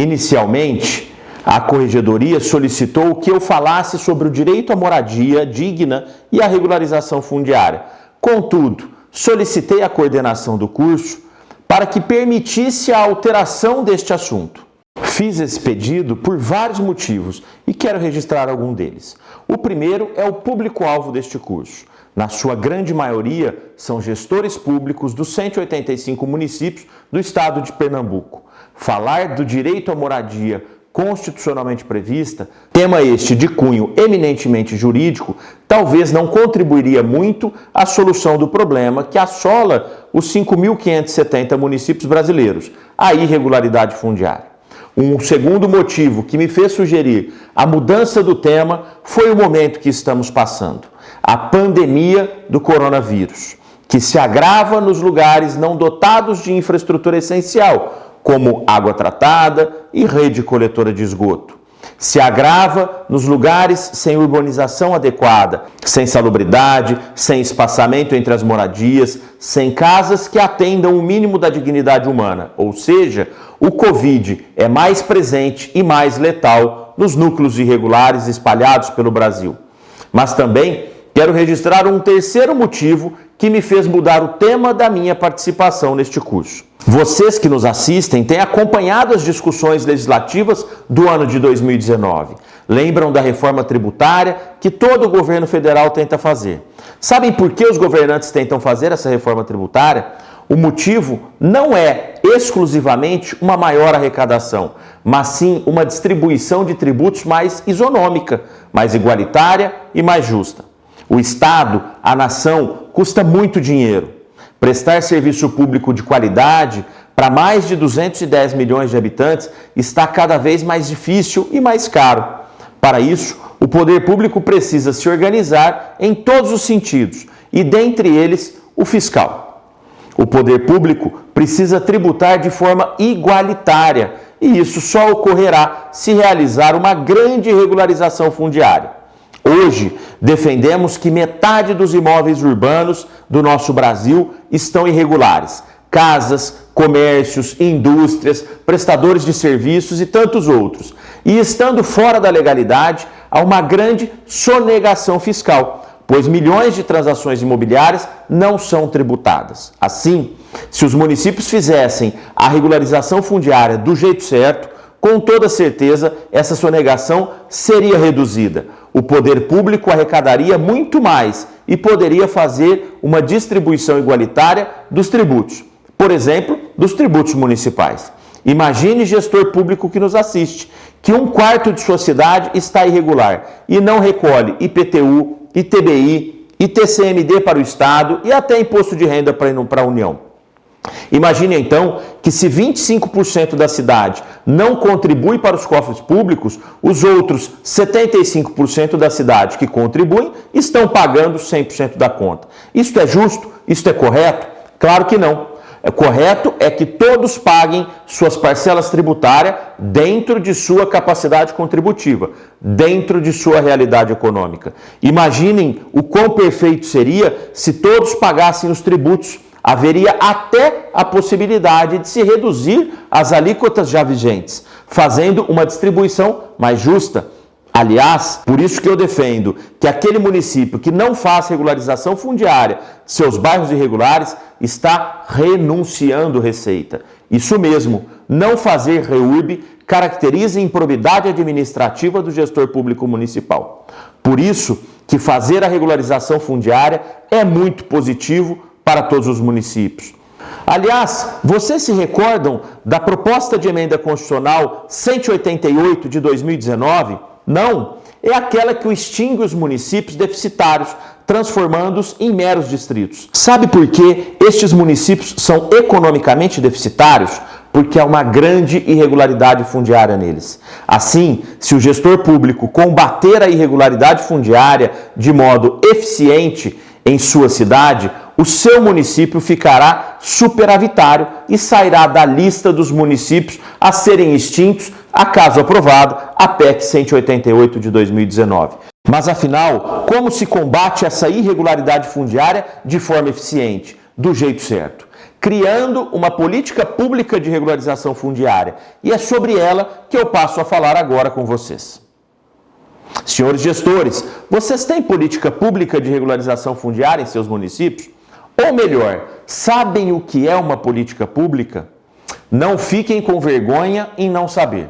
Inicialmente, a Corregedoria solicitou que eu falasse sobre o direito à moradia digna e a regularização fundiária. Contudo, solicitei a coordenação do curso para que permitisse a alteração deste assunto. Fiz esse pedido por vários motivos e quero registrar algum deles. O primeiro é o público-alvo deste curso. Na sua grande maioria, são gestores públicos dos 185 municípios do estado de Pernambuco. Falar do direito à moradia constitucionalmente prevista, tema este de cunho eminentemente jurídico, talvez não contribuiria muito à solução do problema que assola os 5.570 municípios brasileiros, a irregularidade fundiária. Um segundo motivo que me fez sugerir a mudança do tema foi o momento que estamos passando, a pandemia do coronavírus, que se agrava nos lugares não dotados de infraestrutura essencial, como água tratada e rede coletora de esgoto. Se agrava nos lugares sem urbanização adequada, sem salubridade, sem espaçamento entre as moradias, sem casas que atendam o mínimo da dignidade humana. Ou seja, o Covid é mais presente e mais letal nos núcleos irregulares espalhados pelo Brasil. Mas também quero registrar um terceiro motivo que me fez mudar o tema da minha participação neste curso. Vocês que nos assistem têm acompanhado as discussões legislativas do ano de 2019. Lembram da reforma tributária que todo o governo federal tenta fazer. Sabem por que os governantes tentam fazer essa reforma tributária? O motivo não é exclusivamente uma maior arrecadação, mas sim uma distribuição de tributos mais isonômica, mais igualitária e mais justa. O Estado, a nação, custa muito dinheiro. Prestar serviço público de qualidade para mais de 210 milhões de habitantes está cada vez mais difícil e mais caro. Para isso, o poder público precisa se organizar em todos os sentidos, e dentre eles, o fiscal. O poder público precisa tributar de forma igualitária, e isso só ocorrerá se realizar uma grande regularização fundiária. Hoje, defendemos que metade dos imóveis urbanos do nosso Brasil estão irregulares. Casas, comércios, indústrias, prestadores de serviços e tantos outros. E estando fora da legalidade, há uma grande sonegação fiscal, pois milhões de transações imobiliárias não são tributadas. Assim, se os municípios fizessem a regularização fundiária do jeito certo, com toda certeza essa sonegação seria reduzida. O poder público arrecadaria muito mais e poderia fazer uma distribuição igualitária dos tributos. Por exemplo, dos tributos municipais. Imagine gestor público que nos assiste, que 1/4 de sua cidade está irregular e não recolhe IPTU, ITBI, ITCMD para o Estado e até imposto de renda para a União. Imagine então que se 25% da cidade não contribui para os cofres públicos, os outros 75% da cidade que contribuem estão pagando 100% da conta. Isto é justo? Isto é correto? Claro que não. O correto é que todos paguem suas parcelas tributárias dentro de sua capacidade contributiva, dentro de sua realidade econômica. Imaginem o quão perfeito seria se todos pagassem os tributos. Haveria até a possibilidade de se reduzir as alíquotas já vigentes, fazendo uma distribuição mais justa. Aliás, por isso que eu defendo que aquele município que não faz regularização fundiária de seus bairros irregulares está renunciando receita. Isso mesmo, não fazer REURB caracteriza a improbidade administrativa do gestor público municipal. Por isso que fazer a regularização fundiária é muito positivo para todos os municípios. Aliás, vocês se recordam da proposta de emenda constitucional 188 de 2019? Não, é aquela que extingue os municípios deficitários, transformando-os em meros distritos. Sabe por que estes municípios são economicamente deficitários? Porque há uma grande irregularidade fundiária neles. Assim, se o gestor público combater a irregularidade fundiária de modo eficiente em sua cidade, o seu município ficará superavitário e sairá da lista dos municípios a serem extintos, acaso aprovada a PEC 188 de 2019. Mas afinal, como se combate essa irregularidade fundiária de forma eficiente, do jeito certo? criando uma política pública de regularização fundiária. E é sobre ela que eu passo a falar agora com vocês. Senhores gestores, vocês têm política pública de regularização fundiária em seus municípios? Ou melhor, sabem o que é uma política pública? Não fiquem com vergonha em não saber.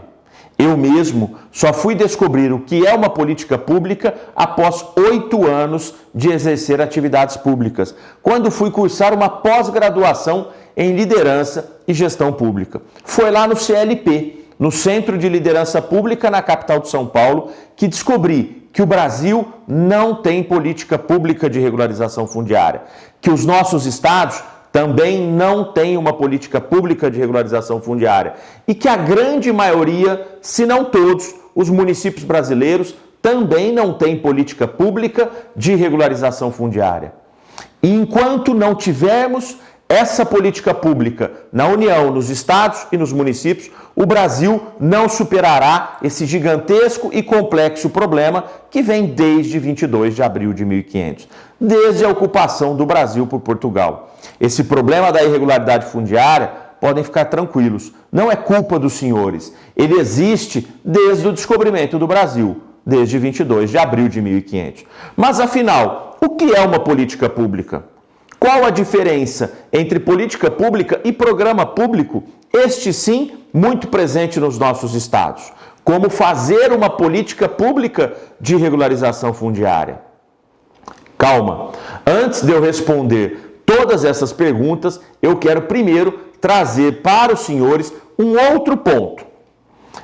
Eu mesmo só fui descobrir o que é uma política pública após 8 anos de exercer atividades públicas, quando fui cursar uma pós-graduação em liderança e gestão pública. Foi lá no CLP, no Centro de Liderança Pública na capital de São Paulo, que descobri que o Brasil não tem política pública de regularização fundiária, que os nossos estados também não têm uma política pública de regularização fundiária e que a grande maioria, se não todos, os municípios brasileiros também não têm política pública de regularização fundiária. E enquanto não tivermos essa política pública na União, nos estados e nos municípios, o Brasil não superará esse gigantesco e complexo problema que vem desde 22 de abril de 1500, desde a ocupação do Brasil por Portugal. Esse problema da irregularidade fundiária, podem ficar tranquilos, não é culpa dos senhores. Ele existe desde o descobrimento do Brasil, desde 22 de abril de 1500. Mas afinal, o que é uma política pública? Qual a diferença entre política pública e programa público? Este sim, muito presente nos nossos estados. Como fazer uma política pública de regularização fundiária? Calma, antes de eu responder todas essas perguntas, eu quero primeiro trazer para os senhores um outro ponto.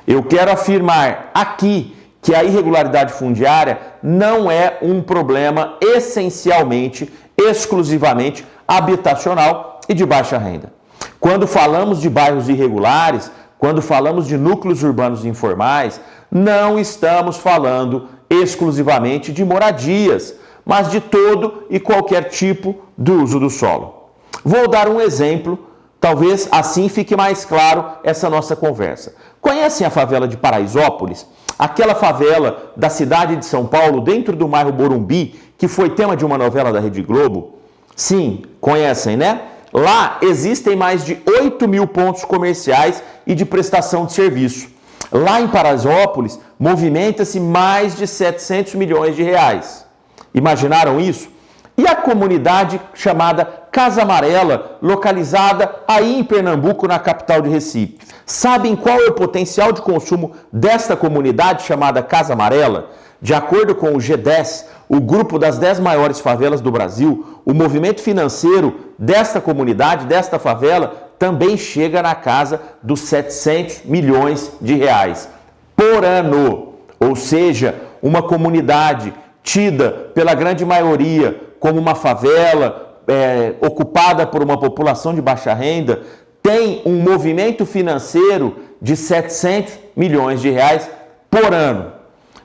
Eu quero afirmar aqui que a irregularidade fundiária não é um problema essencialmente, exclusivamente habitacional e de baixa renda. Quando falamos de bairros irregulares, quando falamos de núcleos urbanos informais, não estamos falando exclusivamente de moradias, mas de todo e qualquer tipo do uso do solo. Vou dar um exemplo, talvez assim fique mais claro essa nossa conversa. Conhecem a favela de Paraisópolis? Aquela favela da cidade de São Paulo, dentro do bairro Morumbi, que foi tema de uma novela da Rede Globo? Sim, conhecem, né? Lá existem mais de 8.000 pontos comerciais e de prestação de serviço. Lá em Paraisópolis, movimenta-se mais de 700 milhões de reais. Imaginaram isso? E a comunidade chamada Casa Amarela, localizada aí em Pernambuco, na capital de Recife. Sabem qual é o potencial de consumo desta comunidade chamada Casa Amarela? De acordo com o G10, o grupo das 10 maiores favelas do Brasil, o movimento financeiro desta comunidade, desta favela, também chega na casa dos 700 milhões de reais por ano. Ou seja, uma comunidade tida pela grande maioria como uma favela ocupada por uma população de baixa renda, tem um movimento financeiro de 700 milhões de reais por ano.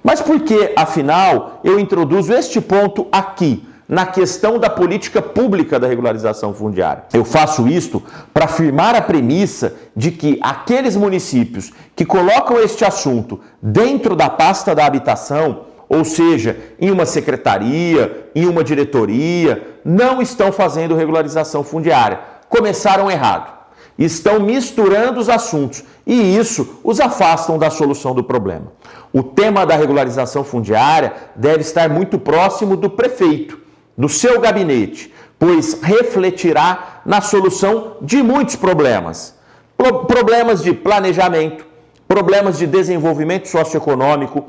Mas por que, afinal, eu introduzo este ponto aqui, na questão da política pública da regularização fundiária? Eu faço isto para afirmar a premissa de que aqueles municípios que colocam este assunto dentro da pasta da habitação, ou seja, em uma secretaria, em uma diretoria, não estão fazendo regularização fundiária. Começaram errado. Estão misturando os assuntos e isso os afastam da solução do problema. O tema da regularização fundiária deve estar muito próximo do prefeito, do seu gabinete, pois refletirá na solução de muitos problemas. Problemas de planejamento, problemas de desenvolvimento socioeconômico,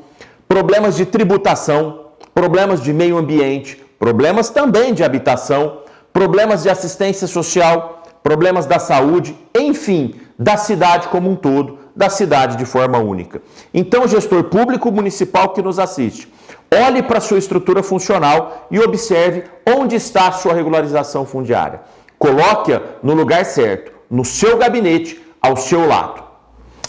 problemas de tributação, problemas de meio ambiente, problemas também de habitação, problemas de assistência social, problemas da saúde, enfim, da cidade como um todo, da cidade de forma única. Então, gestor público municipal que nos assiste, olhe para a sua estrutura funcional e observe onde está a sua regularização fundiária. Coloque-a no lugar certo, no seu gabinete, ao seu lado.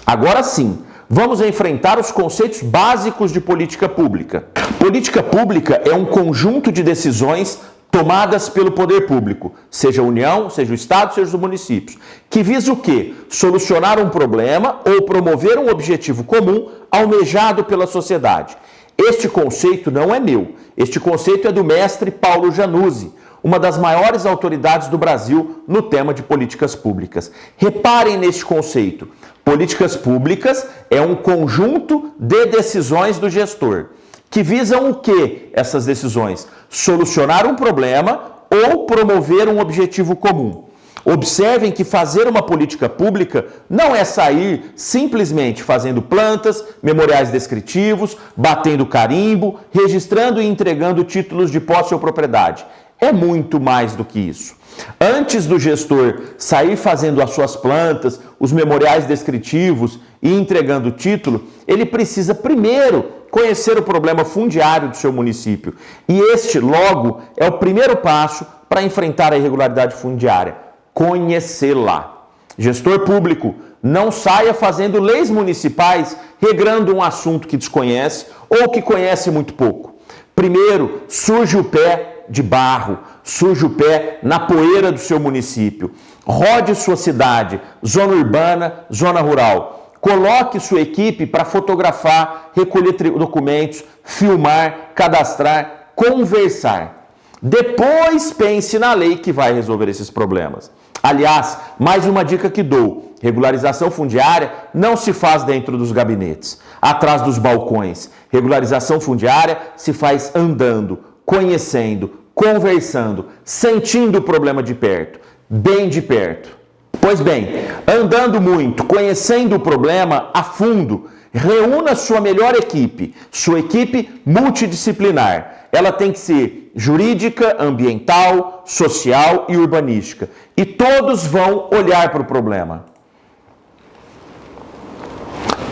Agora sim, vamos enfrentar os conceitos básicos de política pública. Política pública é um conjunto de decisões tomadas pelo poder público, seja a União, seja o Estado, seja os municípios, que visa o quê? Solucionar um problema ou promover um objetivo comum almejado pela sociedade. Este conceito não é meu, este conceito é do mestre Paulo Januzzi, uma das maiores autoridades do Brasil no tema de políticas públicas. Reparem neste conceito. Políticas públicas é um conjunto de decisões do gestor, que visam o quê? Essas decisões? Solucionar um problema ou promover um objetivo comum. Observem que fazer uma política pública não é sair simplesmente fazendo plantas, memoriais descritivos, batendo carimbo, registrando e entregando títulos de posse ou propriedade. É muito mais do que isso. Antes do gestor sair fazendo as suas plantas, os memoriais descritivos e entregando o título, ele precisa primeiro conhecer o problema fundiário do seu município. E este, logo, é o primeiro passo para enfrentar a irregularidade fundiária: conhecê-la. Gestor público, não saia fazendo leis municipais regrando um assunto que desconhece ou que conhece muito pouco. Primeiro, suje o pé de barro, suje o pé na poeira do seu município. Rode sua cidade, zona urbana, zona rural. Coloque sua equipe para fotografar, recolher documentos, filmar, cadastrar, conversar. Depois pense na lei que vai resolver esses problemas. Aliás, mais uma dica que dou: regularização fundiária não se faz dentro dos gabinetes, atrás dos balcões. Regularização fundiária se faz andando, conhecendo, conversando, sentindo o problema de perto, bem de perto. Pois bem, andando muito, conhecendo o problema a fundo, reúna sua melhor equipe, sua equipe multidisciplinar. Ela tem que ser jurídica, ambiental, social e urbanística. E todos vão olhar para o problema.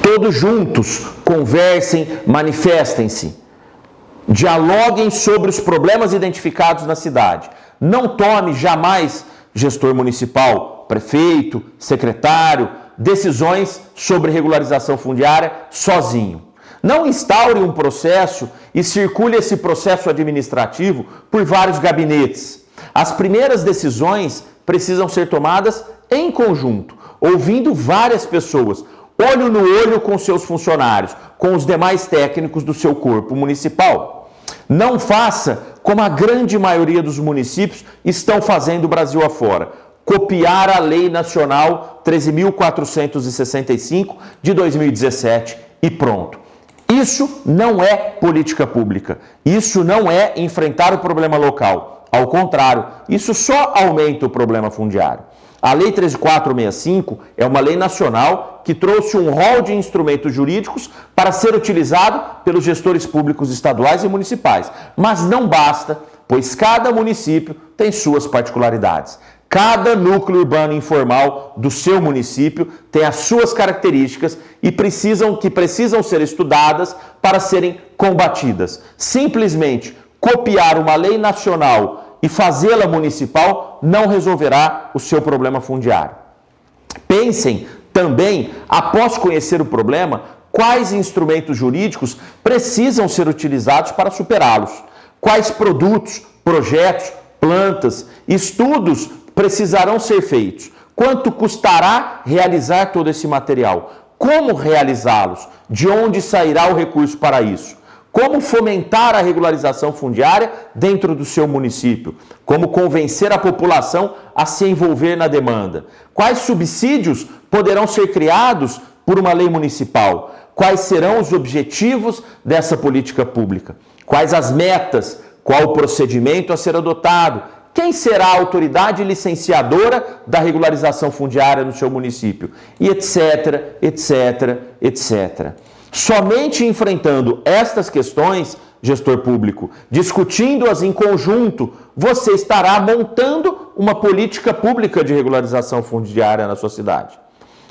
Todos juntos, conversem, manifestem-se. Dialoguem sobre os problemas identificados na cidade. Não tome jamais, gestor municipal, prefeito, secretário, decisões sobre regularização fundiária sozinho. Não instaure um processo e circule esse processo administrativo por vários gabinetes. As primeiras decisões precisam ser tomadas em conjunto, ouvindo várias pessoas, olho no olho com seus funcionários, com os demais técnicos do seu corpo municipal. Não faça como a grande maioria dos municípios estão fazendo Brasil afora: copiar a Lei Nacional 13.465 de 2017 e pronto. Isso não é política pública. Isso não é enfrentar o problema local. Ao contrário, isso só aumenta o problema fundiário. A Lei 13.465 é uma lei nacional que trouxe um rol de instrumentos jurídicos para ser utilizado pelos gestores públicos estaduais e municipais. Mas não basta, pois cada município tem suas particularidades. Cada núcleo urbano informal do seu município tem as suas características e precisam ser estudadas para serem combatidas. Simplesmente copiar uma lei nacional e fazê-la municipal não resolverá o seu problema fundiário. Pensem também, após conhecer o problema, quais instrumentos jurídicos precisam ser utilizados para superá-los. Quais produtos, projetos, plantas, estudos precisarão ser feitos. Quanto custará realizar todo esse material? Como realizá-los? De onde sairá o recurso para isso? Como fomentar a regularização fundiária dentro do seu município? Como convencer a população a se envolver na demanda? Quais subsídios poderão ser criados por uma lei municipal? Quais serão os objetivos dessa política pública? Quais as metas? Qual o procedimento a ser adotado? Quem será a autoridade licenciadora da regularização fundiária no seu município? E etc, etc, etc. Somente enfrentando estas questões, gestor público, discutindo-as em conjunto, você estará montando uma política pública de regularização fundiária na sua cidade.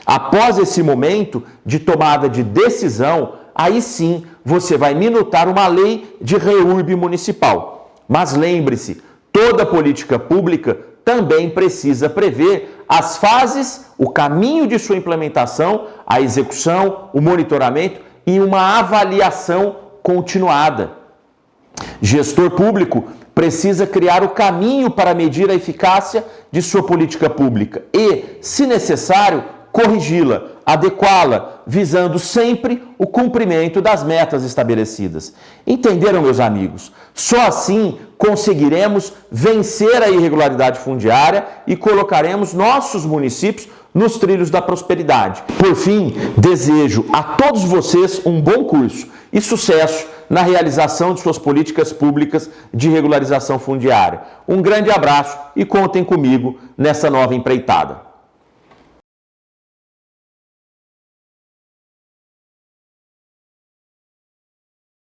Após esse momento de tomada de decisão, aí sim você vai minutar uma lei de REURB municipal. Mas lembre-se, toda política pública também precisa prever as fases, o caminho de sua implementação, a execução, o monitoramento e uma avaliação continuada. Gestor público precisa criar o caminho para medir a eficácia de sua política pública e, se necessário, corrigi-la, adequá-la, visando sempre o cumprimento das metas estabelecidas. Entenderam, meus amigos? Só assim conseguiremos vencer a irregularidade fundiária e colocaremos nossos municípios nos trilhos da prosperidade. Por fim, desejo a todos vocês um bom curso e sucesso na realização de suas políticas públicas de regularização fundiária. Um grande abraço e contem comigo nessa nova empreitada.